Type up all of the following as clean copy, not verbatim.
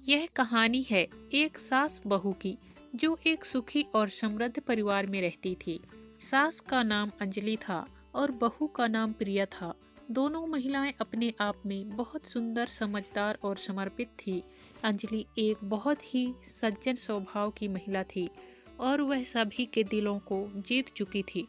यह कहानी है एक सास बहू की, जो एक सुखी और समृद्ध परिवार में रहती थी। सास का नाम अंजलि था और बहू का नाम प्रिया था। दोनों महिलाएं अपने आप में बहुत सुंदर, समझदार और समर्पित थी। अंजलि एक बहुत ही सज्जन स्वभाव की महिला थी और वह सभी के दिलों को जीत चुकी थी।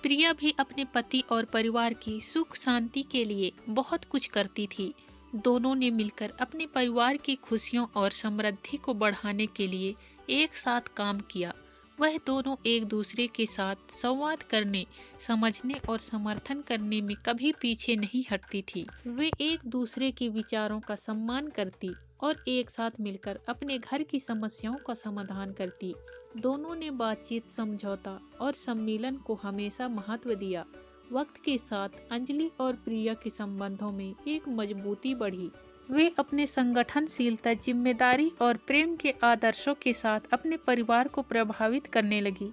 प्रिया भी अपने पति और परिवार की सुख शांति के लिए बहुत कुछ करती थी। दोनों ने मिलकर अपने परिवार की खुशियों और समृद्धि को बढ़ाने के लिए एक साथ काम किया। वह दोनों एक दूसरे के साथ संवाद करने, समझने और समर्थन करने में कभी पीछे नहीं हटती थी। वे एक दूसरे के विचारों का सम्मान करती और एक साथ मिलकर अपने घर की समस्याओं का समाधान करती। दोनों ने बातचीत, समझौता और सम्मेलन को हमेशा महत्व दिया। वक्त के साथ अंजलि और प्रिया के संबंधों में एक मजबूती बढ़ी। वे अपने संगठनशीलता, जिम्मेदारी और प्रेम के आदर्शों के साथ अपने परिवार को प्रभावित करने लगी।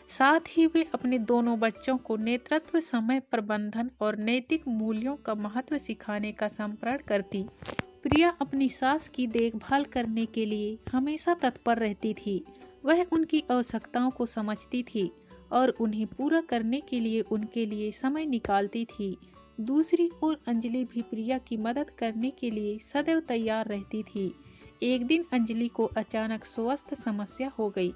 साथ ही वे अपने दोनों बच्चों को नेतृत्व, समय प्रबंधन और नैतिक मूल्यों का महत्व सिखाने का संप्रण करती। प्रिया अपनी सास की देखभाल करने के लिए हमेशा तत्पर रहती थी। वह उनकी आवश्यकताओं को समझती थी और उन्हें पूरा करने के लिए उनके लिए समय निकालती थी। दूसरी ओर अंजलि भी प्रिया की मदद करने के लिए सदैव तैयार रहती थी। एक दिन अंजलि को अचानक स्वास्थ्य समस्या हो गई।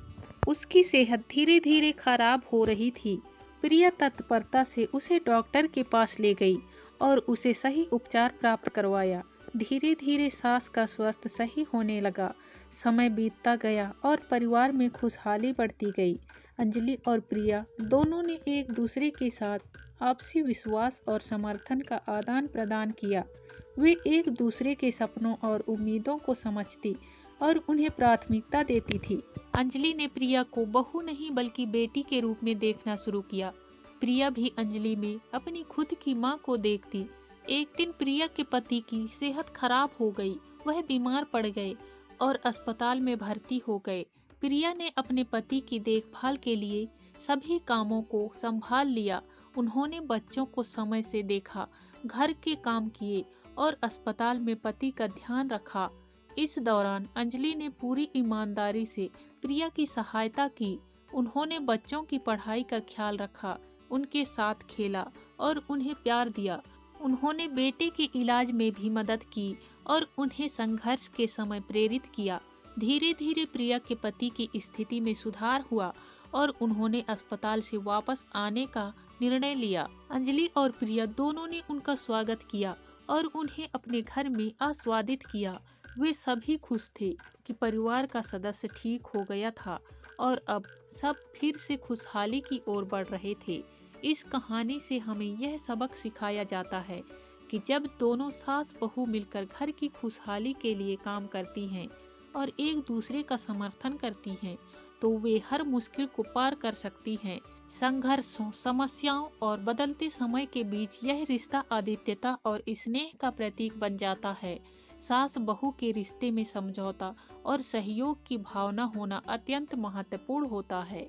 उसकी सेहत धीरे धीरे खराब हो रही थी। प्रिया तत्परता से उसे डॉक्टर के पास ले गई और उसे सही उपचार प्राप्त करवाया। धीरे धीरे सास का स्वास्थ्य सही होने लगा। समय बीतता गया और परिवार में खुशहाली बढ़ती गई। अंजलि और प्रिया दोनों ने एक दूसरे के साथ आपसी विश्वास और समर्थन का आदान प्रदान किया। वे एक दूसरे के सपनों और उम्मीदों को समझती और उन्हें प्राथमिकता देती थी। अंजलि ने प्रिया को बहू नहीं बल्कि बेटी के रूप में देखना शुरू किया। प्रिया भी अंजलि में अपनी खुद की मां को देखती। एक दिन प्रिया के पति की सेहत खराब हो गई। वह बीमार पड़ गए और अस्पताल में भर्ती हो गए। प्रिया ने अपने पति की देखभाल के लिए सभी कामों को संभाल लिया। उन्होंने बच्चों को समय से देखा, घर के काम किए और अस्पताल में पति का ध्यान रखा। इस दौरान अंजलि ने पूरी ईमानदारी से प्रिया की सहायता की। उन्होंने बच्चों की पढ़ाई का ख्याल रखा, उनके साथ खेला और उन्हें प्यार दिया। उन्होंने बेटे के इलाज में भी मदद की और उन्हें संघर्ष के समय प्रेरित किया। धीरे धीरे प्रिया के पति की स्थिति में सुधार हुआ और उन्होंने अस्पताल से वापस आने का निर्णय लिया। अंजलि और प्रिया दोनों ने उनका स्वागत किया और उन्हें अपने घर में आस्वादित किया। वे सभी खुश थे कि परिवार का सदस्य ठीक हो गया था और अब सब फिर से खुशहाली की ओर बढ़ रहे थे। इस कहानी से हमें यह सबक सिखाया जाता है कि जब दोनों सास बहू मिलकर घर की खुशहाली के लिए काम करती हैं और एक दूसरे का समर्थन करती हैं, तो वे हर मुश्किल को पार कर सकती हैं। संघर्षों, समस्याओं और बदलते समय के बीच यह रिश्ता आदित्यता और स्नेह का प्रतीक बन जाता है। सास बहू के रिश्ते में समझौता और सहयोग की भावना होना अत्यंत महत्वपूर्ण होता है।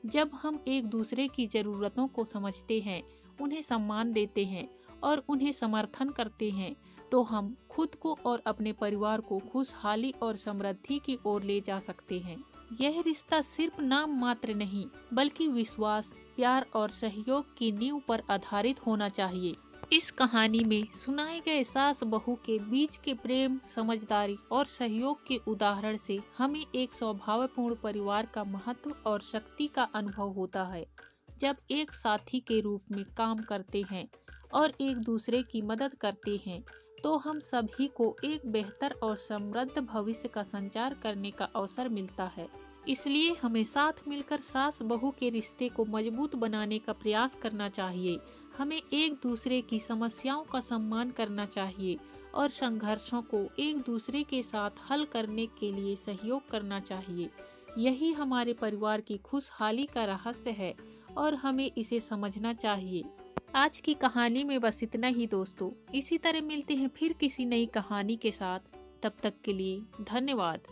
जब हम एक दूसरे की जरूरतों को समझते हैं, उन्हें सम्मान देते हैं और उन्हें समर्थन करते हैं, तो हम खुद को और अपने परिवार को खुशहाली और समृद्धि की ओर ले जा सकते हैं। यह रिश्ता सिर्फ नाम मात्र नहीं, बल्कि विश्वास, प्यार और सहयोग की नींव पर आधारित होना चाहिए। इस कहानी में सुनाए गए सास बहू के बीच के प्रेम, समझदारी और सहयोग के उदाहरण से हमें एक सौभाग्यपूर्ण परिवार का महत्व और शक्ति का अनुभव होता है। जब एक साथी के रूप में काम करते हैं और एक दूसरे की मदद करते हैं, तो हम सभी को एक बेहतर और समृद्ध भविष्य का संचार करने का अवसर मिलता है। इसलिए हमें साथ मिलकर सास बहू के रिश्ते को मजबूत बनाने का प्रयास करना चाहिए। हमें एक दूसरे की समस्याओं का सम्मान करना चाहिए और संघर्षों को एक दूसरे के साथ हल करने के लिए सहयोग करना चाहिए। यही हमारे परिवार की खुशहाली का रहस्य है और हमें इसे समझना चाहिए। आज की कहानी में बस इतना ही दोस्तों। इसी तरह मिलते हैं फिर किसी नई कहानी के साथ। तब तक के लिए धन्यवाद।